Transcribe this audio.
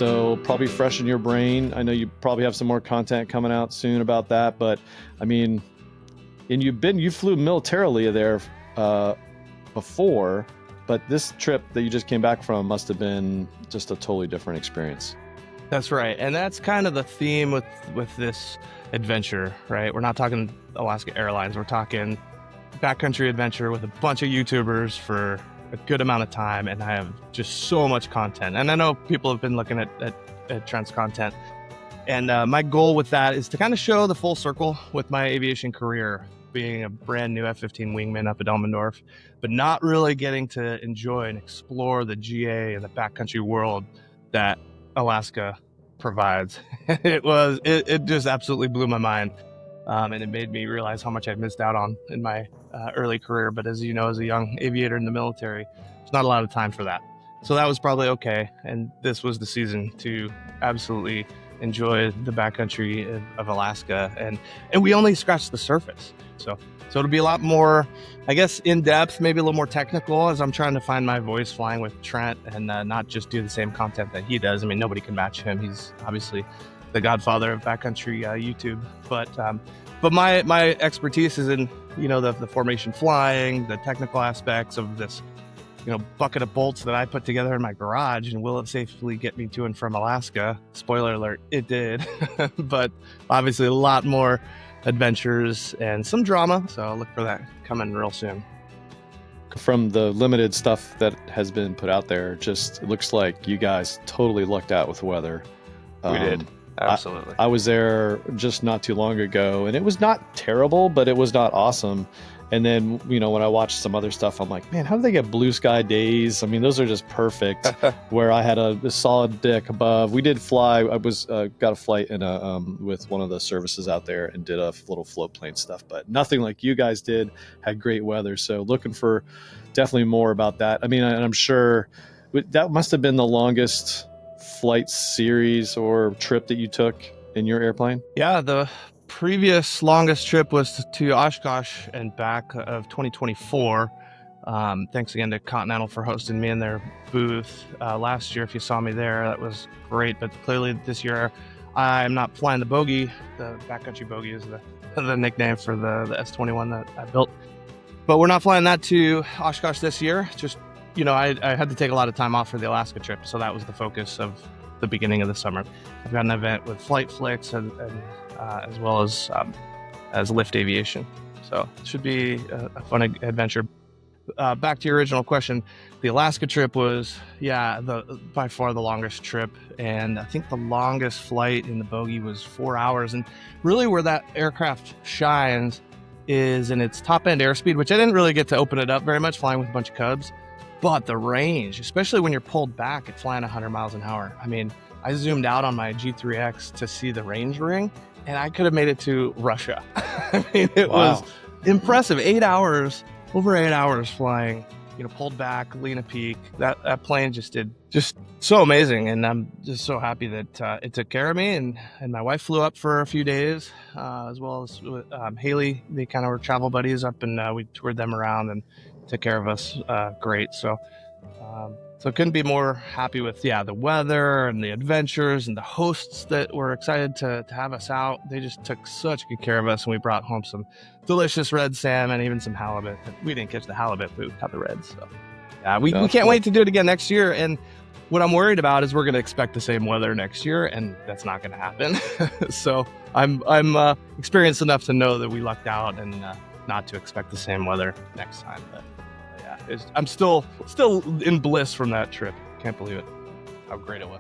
so probably fresh in your brain. I know you probably have some more content coming out soon about that, but I mean, and you flew militarily there before, but this trip that you just came back from must have been just a totally different experience. That's right. And that's kind of the theme with this adventure, right? We're not talking Alaska Airlines. We're talking backcountry adventure with a bunch of YouTubers for a good amount of time. And I have just so much content. And I know people have been looking at Trent's content. And my goal with that is to kind of show the full circle with my aviation career, being a brand new F-15 wingman up at Elmendorf, but not really getting to enjoy and explore the GA and the backcountry world that Alaska provides. It just absolutely blew my mind. And it made me realize how much I'd missed out on in my early career. But as you know, as a young aviator in the military, there's not a lot of time for that. So that was probably okay. And this was the season to absolutely enjoy the backcountry of Alaska. And we only scratched the surface. So it'll be a lot more, I guess, in depth, maybe a little more technical as I'm trying to find my voice flying with Trent and not just do the same content that he does. I mean, nobody can match him. He's obviously the godfather of backcountry YouTube. But my expertise is in, the formation flying, the technical aspects of this, bucket of bolts that I put together in my garage, and will it safely get me to and from Alaska? Spoiler alert, it did. But obviously a lot more adventures and some drama. So I'll look for that coming real soon. From the limited stuff that has been put out there, it looks like you guys totally lucked out with the weather. We did. Absolutely. I was there just not too long ago, and it was not terrible, but it was not awesome. And then, when I watched some other stuff, I'm like, man, how do they get blue sky days? I mean, those are just perfect. Where I had a solid deck above. We did fly. I was got a flight in with one of the services out there and did a little float plane stuff, but nothing like you guys did. Had great weather, so looking for definitely more about that. I mean, and I'm sure that must have been the longest flight series or trip that you took in your airplane. Yeah, the previous longest trip was to Oshkosh and back of 2024. Thanks again to Continental for hosting me in their booth last year. If you saw me there, that was great. But clearly this year, I'm not flying the Bogey. The backcountry Bogey is the nickname for the S-21 that I built. But we're not flying that to Oshkosh this year. Just, I had to take a lot of time off for the Alaska trip, so that was the focus of the beginning of the summer. I've got an event with Flight Flicks and as well as Lift Aviation. So it should be a fun adventure. Back to your original question, the Alaska trip was, by far the longest trip. And I think the longest flight in the Bogey was 4 hours. And really where that aircraft shines is in its top end airspeed, which I didn't really get to open it up very much flying with a bunch of Cubs. But the range, especially when you're pulled back at flying 100 miles an hour. I mean, I zoomed out on my G3X to see the range ring, and I could have made it to Russia. I mean, it was impressive. 8 hours, over 8 hours flying, pulled back, Lena Peak. That plane just did so amazing. And I'm just so happy that it took care of me. And my wife flew up for a few days, as well as Haley. They kind of were travel buddies up, and we toured them around and took care of us great. So couldn't be more happy with the weather and the adventures and the hosts that were excited to have us out. They just took such good care of us, and we brought home some delicious red salmon, even some halibut. We didn't catch the halibut, but we caught the reds. So we can't wait to do it again next year. And what I'm worried about is we're going to expect the same weather next year, and that's not going to happen. So I'm experienced enough to know that we lucked out and not to expect the same weather next time. But I'm still in bliss from that trip. Can't believe it. How great it was.